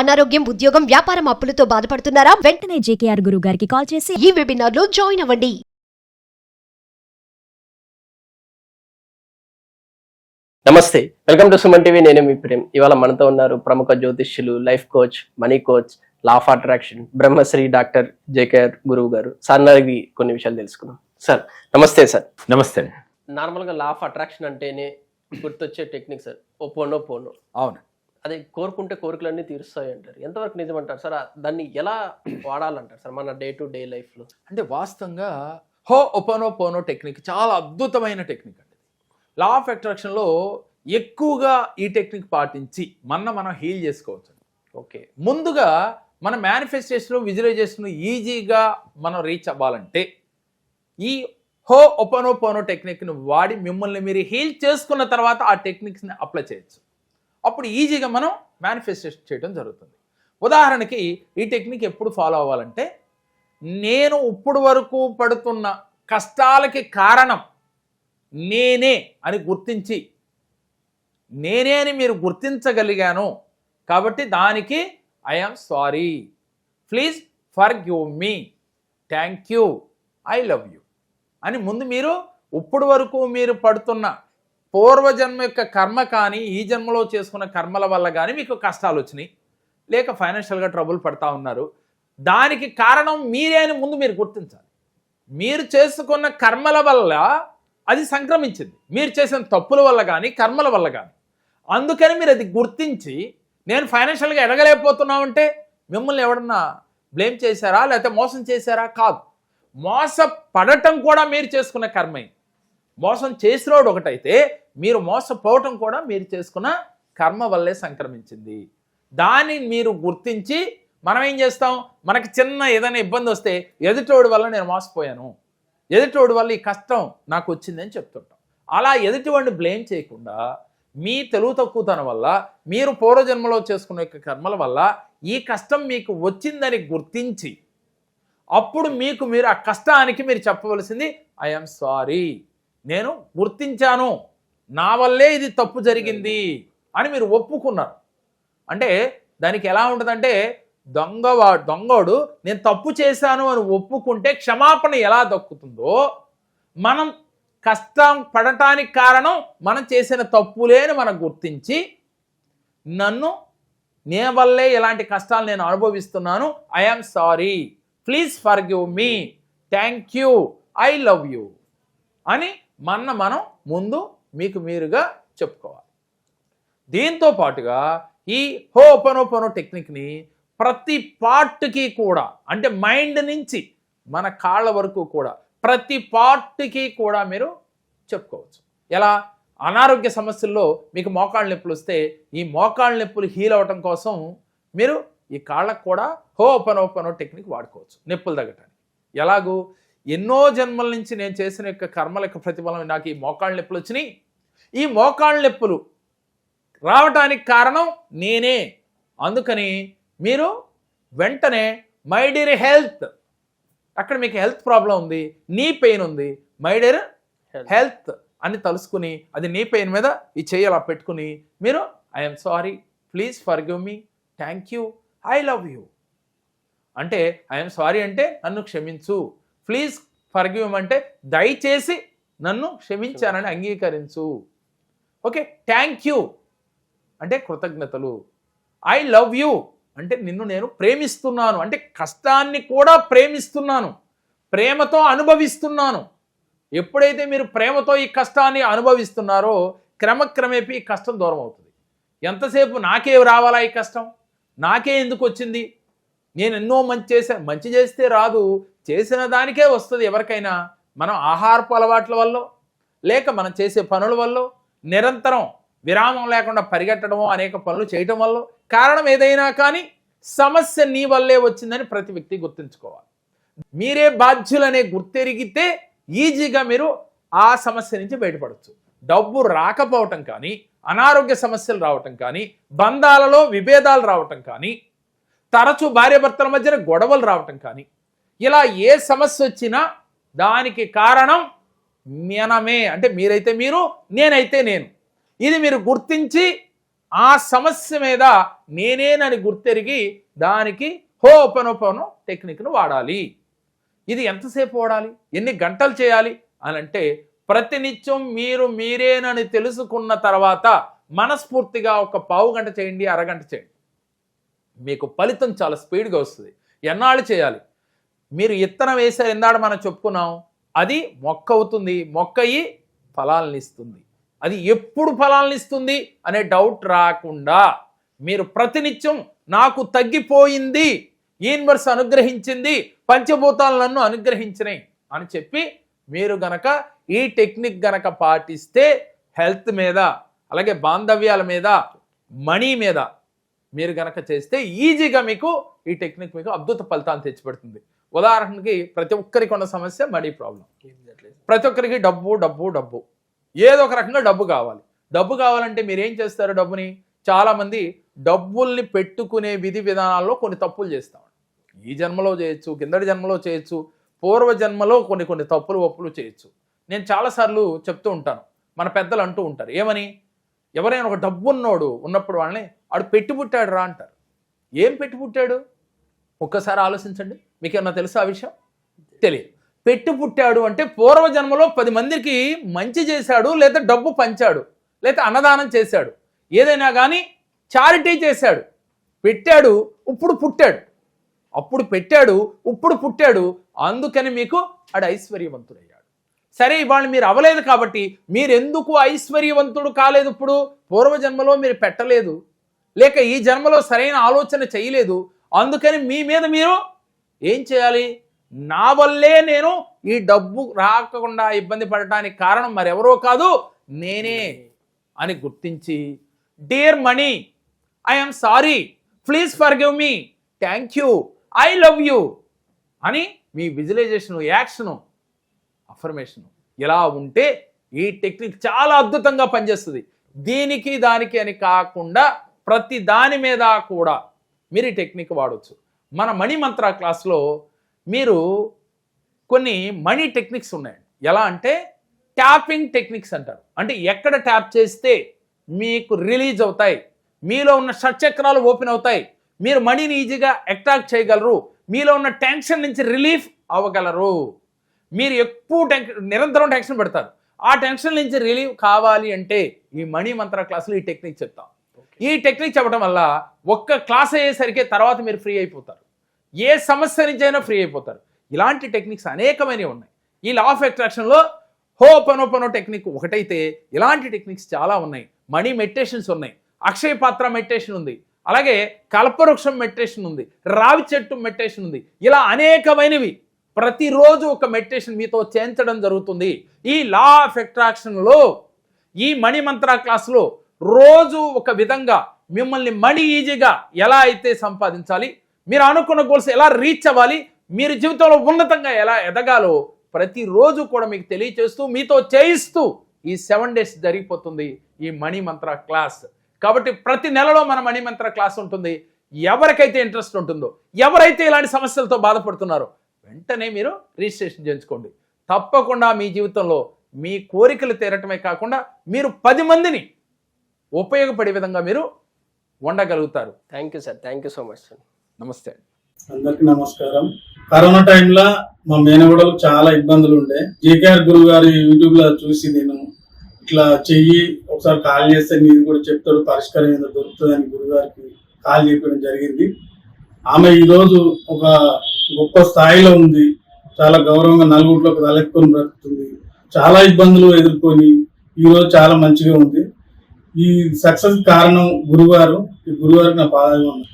అనారోగ్యం, ఉద్యోగం, వ్యాపారం అప్పులతో బాధపడుతున్నారా? వెంటనే జేకేఆర్ గురువు గారికి కాల్ చేసి ఈ వెబినార్ లో జాయిన్ అవ్వండి. నమస్తే, వెల్కమ్ టు సుమన్ టీవీ. నేను మీ ప్రేమ్. ఇవాళ మనతో ఉన్నారు ప్రముఖ జ్యోతిష్యులు, life coach, money coach, law of attraction, Brahmasri doctor JKR గురువు గారు. సార్ అడిగి కొన్ని విషయాలు తెలుసుకుందాం. సార్ నమస్తే. సార్ నమస్తే. నార్మల్గా లా ఆఫ్ అట్రాక్షన్ అంటేనే గుర్తొచ్చే టెక్నిక్ సార్, ఓ పోనో పోనో. అవును, అదే కోరుకుంటే కోరికలన్నీ తీరుస్తాయి అంటారు. ఎంతవరకు నిజమంటారు సార్? దాన్ని ఎలా వాడాలంటారు సార్ మన డే టు డే లైఫ్లో? అంటే వాస్తవంగా హో ఒపోనో పోనో టెక్నిక్ చాలా అద్భుతమైన టెక్నిక్ అండి. లా ఆఫ్ అట్రాక్షన్లో ఎక్కువగా ఈ టెక్నిక్ పాటించి మనం హీల్ చేసుకోవచ్చు. ఓకే, ముందుగా మన మేనిఫెస్టేషన్, విజువలైజేషన్ ఈజీగా మనం రీచ్ అవ్వాలంటే ఈ హో ఒపోనో పోనో టెక్నిక్ని వాడి మిమ్మల్ని మీరు హీల్ చేసుకున్న తర్వాత ఆ టెక్నిక్స్ని అప్లై చేయొచ్చు. అప్పుడు ఈజీగా మనం మేనిఫెస్టేషన్ చేయడం జరుగుతుంది. ఉదాహరణకి ఈ టెక్నిక్ ఎప్పుడు ఫాలో అవ్వాలంటే, నేను ఇప్పుడు వరకు పడుతున్న కష్టాలకి కారణం నేనే అని గుర్తించి, నేనే అని మీరు గుర్తించగలిగాను కాబట్టి దానికి I'm sorry, please forgive me, thank you, I love you అని ముందు మీరు ఇప్పుడు వరకు మీరు పడుతున్న పూర్వజన్మ యొక్క కర్మ కానీ, ఈ జన్మలో చేసుకున్న కర్మల వల్ల కానీ మీకు కష్టాలు వచ్చినాయి, లేక ఫైనాన్షియల్గా ట్రబుల్ పడతా ఉన్నారు, దానికి కారణం మీరే అని ముందు మీరు గుర్తించాలి. మీరు చేసుకున్న కర్మల వల్ల అది సంక్రమించింది, మీరు చేసిన తప్పుల వల్ల కానీ కర్మల వల్ల కానీ. అందుకని మీరు అది గుర్తించి, నేను ఫైనాన్షియల్గా ఎదగలేకపోతున్నామంటే మిమ్మల్ని ఎవడన్నా బ్లేమ్ చేశారా, లేకపోతే మోసం చేశారా? కాదు, మోసపడటం కూడా మీరు చేసుకున్న కర్మే. మోసం చేసినోడు ఒకటైతే మీరు మోసపోవటం కూడా మీరు చేసుకున్న కర్మ వల్లే సంక్రమించింది. దాన్ని మీరు గుర్తించి మనం ఏం చేస్తాం, మనకి చిన్న ఏదైనా ఇబ్బంది వస్తే ఎదుటోడి వల్ల నేను మోసపోయాను, ఎదుటోడి వల్ల ఈ కష్టం నాకు వచ్చిందని చెప్తుంటాం. అలా ఎదుటివాడిని బ్లేమ్ చేయకుండా మీ తెలుగు తక్కువతనం వల్ల, మీరు పూర్వజన్మలో చేసుకున్న యొక్క కర్మల వల్ల ఈ కష్టం మీకు వచ్చిందని గుర్తించి, అప్పుడు మీకు మీరు ఆ కష్టానికి మీరు చెప్పవలసింది ఐఎమ్ సారీ, నేను గుర్తించాను, నా వల్లే ఇది తప్పు జరిగింది అని మీరు ఒప్పుకున్నారు. అంటే దానికి ఎలా ఉంటుందంటే, దొంగోడు నేను తప్పు చేశాను అని ఒప్పుకుంటే క్షమాపణ ఎలా దక్కుతుందో, మనం కష్టం పడటానికి కారణం మనం చేసిన తప్పులేని మనం గుర్తించి, నే వల్లే ఇలాంటి కష్టాలు నేను అనుభవిస్తున్నాను, I'm sorry, please forgive me, thank you, I love you అని మనం ముందు మీకు మీరుగా చెప్పుకోవాలి. దీంతో పాటుగా ఈ హో ఒపోనో పోనో టెక్నిక్ని ప్రతి పార్ట్కి కూడా, అంటే మైండ్ నుంచి మన కాళ్ళ వరకు కూడా ప్రతి పార్ట్కి కూడా మీరు చెప్పుకోవచ్చు. ఎలా? అనారోగ్య సమస్యల్లో మీకు మోకాళ్ళ నొప్పులు వస్తే ఈ మోకాళ్ళ నొప్పులు హీల్ అవ్వటం కోసం మీరు ఈ కాళ్ళకు కూడా హో ఒపోనో పోనో టెక్నిక్ వాడుకోవచ్చు నొప్పులు తగ్గటానికి. ఎలాగూ ఎన్నో జన్మల నుంచి నేను చేసిన యొక్క కర్మల యొక్క ప్రతిఫలం నాకు ఈ మోకాళ్ళ నొప్పులు వచ్చినాయి, ఈ మోకాళ్ళ నొప్పులు రావటానికి కారణం నేనే. అందుకని మీరు వెంటనే మై డియర్ హెల్త్, అక్కడ మీకు హెల్త్ ప్రాబ్లం ఉంది, నీ పెయిన్ ఉంది, మై డియర్ హెల్త్ అని తలుసుకుని, అది నీ పెయిన్ మీద ఈ చెయ్యి అలా పెట్టుకుని మీరు I'm sorry, please forgive me, thank you, I love you అంటే, ఐఎమ్ సారీ అంటే నన్ను క్షమించు, ప్లీజ్ ఫర్గివ్ అంటే దయచేసి నన్ను క్షమించానని అంగీకరించు, ఓకే, థ్యాంక్ యూ అంటే కృతజ్ఞతలు, ఐ లవ్ యూ అంటే నిన్ను నేను ప్రేమిస్తున్నాను, అంటే కష్టాన్ని కూడా ప్రేమిస్తున్నాను, ప్రేమతో అనుభవిస్తున్నాను. ఎప్పుడైతే మీరు ప్రేమతో ఈ కష్టాన్ని అనుభవిస్తున్నారో క్రమక్రమేపీ ఈ కష్టం దూరం అవుతుంది. ఎంతసేపు నాకే రావాలా ఈ కష్టం, నాకే ఎందుకు వచ్చింది, నేను ఎన్నో మంచి చేస్తే రాదు, చేసిన దానికే వస్తుంది ఎవరికైనా. మనం ఆహారపు అలవాట్ల వల్ల, లేక మనం చేసే పనుల వల్ల, నిరంతరం విరామం లేకుండా పరిగెట్టడమో అనేక పనులు చేయటం వల్ల, కారణం ఏదైనా కానీ సమస్య నీ వల్లే వచ్చిందని ప్రతి వ్యక్తి గుర్తుంచుకోవాలి. మీరే బాధ్యులనే గుర్తెరిగితే ఈజీగా మీరు ఆ సమస్య నుంచి బయటపడవచ్చు. డబ్బు రాకపోవటం కానీ, అనారోగ్య సమస్యలు రావటం కానీ, బంధాలలో విభేదాలు రావటం కానీ, తరచూ భార్యాభర్తల మధ్యన గొడవలు రావటం కానీ, ఇలా ఏ సమస్య వచ్చినా దానికి కారణం మనమే. అంటే మీరైతే మీరు, నేనైతే నేను. ఇది మీరు గుర్తించి ఆ సమస్య మీద నేనేనని గుర్తెరిగి దానికి హోపనోపనో టెక్నిక్ను వాడాలి. ఇది ఎంతసేపు వాడాలి, ఎన్ని గంటలు చేయాలి అని అంటే, ప్రతినిత్యం మీరు మీరేనని తెలుసుకున్న తర్వాత మనస్ఫూర్తిగా ఒక పావు గంట చేయండి, అరగంట చేయండి, మీకు ఫలితం చాలా స్పీడ్గా వస్తుంది. ఎన్నాళ్ళు చేయాలి? మీరు ఇత్తనం వేసారు, ఎన్నాడు మనం చెప్పుకున్నాం, అది మొక్క అవుతుంది, మొక్క అయ్యి ఫలాలను ఇస్తుంది. అది ఎప్పుడు ఫలాలను ఇస్తుంది అనే డౌట్ రాకుండా మీరు ప్రతినిత్యం నాకు తగ్గిపోయింది, యూనివర్స్ అనుగ్రహించింది, పంచభూతాలు నన్ను అనుగ్రహించినాయి అని చెప్పి మీరు గనక ఈ టెక్నిక్ గనక పాటిస్తే హెల్త్ మీద, అలాగే బాంధవ్యాల మీద, మనీ మీద మీరు గనక చేస్తే ఈజీగా మీకు ఈ టెక్నిక్ మీకు అద్భుత ఫలితాలు తెచ్చిపెడుతుంది. ఉదాహరణకి ప్రతి ఒక్కరికి ఉన్న సమస్య మనీ ప్రాబ్లం. ప్రతి ఒక్కరికి డబ్బు డబ్బు డబ్బు, ఏదో ఒక రకంగా డబ్బు కావాలి. డబ్బు కావాలంటే మీరు ఏం చేస్తారు? డబ్బుని చాలామంది డబ్బుల్ని పెట్టుకునే విధి విధానాల్లో కొన్ని తప్పులు చేస్తాం. ఈ జన్మలో చేయొచ్చు, కిందటి జన్మలో చేయొచ్చు, పూర్వ జన్మలో కొన్ని తప్పులు ఒప్పులు చేయొచ్చు. నేను చాలాసార్లు చెప్తూ ఉంటాను, మన పెద్దలు అంటూ ఉంటారు, ఏమని, ఎవరైనా ఒక డబ్బున్నోడు ఉన్నప్పుడు వాళ్ళని ఆడు పెట్టి పుట్టాడు రా అంటారు. ఏం పెట్టి పుట్టాడు ఒక్కసారి ఆలోచించండి. మీకేమన్నా తెలుసా ఆ విషయం? తెలియదు. పెట్టి పుట్టాడు అంటే పూర్వజన్మలో 10 మందికి మంచి చేశాడు, లేదా డబ్బు పంచాడు, లేదా అన్నదానం చేశాడు, ఏదైనా కానీ చారిటీ చేశాడు. పెట్టాడు, ఇప్పుడు పుట్టాడు, అప్పుడు పెట్టాడు, ఇప్పుడు పుట్టాడు, అందుకని మీకు ఆడు ఐశ్వర్యవంతుడయ్యాడు. సరే, ఇవాళ మీరు అవ్వలేదు కాబట్టి మీరు ఎందుకు ఐశ్వర్యవంతుడు కాలేదు? ఇప్పుడు పూర్వజన్మలో మీరు పెట్టలేదు, లేక ఈ జన్మలో సరైన ఆలోచన చేయలేదు, అందుకని మీ మీద మీరు ఏం చేయాలి? నా వల్లే నేను ఈ డబ్బు రాకుండా ఇబ్బంది పడటానికి కారణం మరెవరో కాదు, నేనే అని గుర్తించి, dear money, I'm sorry, please forgive me, thank you, I love you అని మీ విజువలైజేషను, యాక్షను, అఫర్మేషను ఇలా ఉంటే ఈ టెక్నిక్ చాలా అద్భుతంగా పనిచేస్తుంది. దీనికి దానికి అని కాకుండా ప్రతి దాని మీద కూడా మీరు ఈ టెక్నిక్ వాడవచ్చు. మన మనీ మంత్ర క్లాస్లో మీరు కొన్ని మనీ టెక్నిక్స్ ఉన్నాయండి. ఎలా అంటే ట్యాపింగ్ టెక్నిక్స్ అంటారు. అంటే ఎక్కడ ట్యాప్ చేస్తే మీకు రిలీజ్ అవుతాయి, మీలో ఉన్న షట్చక్రాలు ఓపెన్ అవుతాయి, మీరు మనీని ఈజీగా అట్రాక్ట్ చేయగలరు, మీలో ఉన్న టెన్షన్ నుంచి రిలీఫ్ అవ్వగలరు. మీరు ఎక్కువ నిరంతరం టెన్షన్ పెడతారు, ఆ టెన్షన్ నుంచి రిలీఫ్ కావాలి అంటే ఈ మనీ మంత్ర క్లాసులో ఈ టెక్నిక్ చెప్తాం. ఈ టెక్నిక్ చెప్పడం వల్ల ఒక్క క్లాస్ అయ్యేసరికి తర్వాత మీరు ఫ్రీ అయిపోతారు, ఏ సమస్య నుంచి అయినా ఫ్రీ అయిపోతారు. ఇలాంటి టెక్నిక్స్ అనేకమైనవి ఉన్నాయి. ఈ లా ఆఫ్ అట్రాక్షన్లో హోపనోపనో టెక్నిక్ ఒకటైతే ఇలాంటి టెక్నిక్స్ చాలా ఉన్నాయి. మనీ మెడిటేషన్స్ ఉన్నాయి, అక్షయ పాత్ర మెడిటేషన్ ఉంది, అలాగే కల్పవృక్షం మెడిటేషన్ ఉంది, రావి చెట్టు మెడిటేషన్ ఉంది. ఇలా అనేకమైనవి ప్రతిరోజు ఒక మెడిటేషన్ మీతో చేయించడం జరుగుతుంది. ఈ లా ఆఫ్ అట్రాక్షన్లో ఈ మనీ మంత్ర క్లాసులో రోజు ఒక విధంగా మిమ్మల్ని మనీ ఈజీగా ఎలా అయితే సంపాదించాలి, మీరు అనుకున్న గోల్స్ ఎలా రీచ్ అవ్వాలి, మీరు జీవితంలో ఉన్నతంగా ఎలా ఎదగాలో ప్రతిరోజు కూడా మీకు తెలియచేస్తూ మీతో చేయిస్తూ ఈ 7 days జరిగిపోతుంది ఈ మనీ మంత్ర క్లాస్. కాబట్టి ప్రతి నెలలో మన మనీ మంత్ర క్లాస్ ఉంటుంది. ఎవరికైతే ఇంట్రెస్ట్ ఉంటుందో, ఎవరైతే ఇలాంటి సమస్యలతో బాధపడుతున్నారో వెంటనే మీరు రిజిస్ట్రేషన్ చేయించుకోండి. తప్పకుండా మీ జీవితంలో మీ కోరికలు తీరటమే కాకుండా మీరు 10 మందిని ఉపయోగపడే విధంగా మీరు ఉండగలుగుతారు. Thank you sir, thank you so much sir. నమస్తే. అందరికి నమస్కారం. కరోనా టైంలో మా మేనగోడలకు చాలా ఇబ్బందులు ఉండే. జేకేఆర్ గురువు గారి యూట్యూబ్ లో చూసి నేను ఇట్లా చెయ్యి ఒకసారి కాల్ చేస్తే మీరు కూడా చెప్తాడు, పరిష్కారం ఏదో దొరుకుతుంది అని గురువు గారికి కాల్ చేయడం జరిగింది. ఆమె ఈరోజు ఒక గొప్ప స్థాయిలో ఉంది, చాలా గౌరవంగా నలుగురిలోకి తలెత్తుకొని బ్రతుకుతుంది, చాలా ఇబ్బందులు ఎదుర్కొని ఈరోజు చాలా మంచిగా ఉంది. ఈ సక్సెస్ కారణం గురుగారు. ఈ గురుగారికి నా పాదాలు ఉన్నాయి.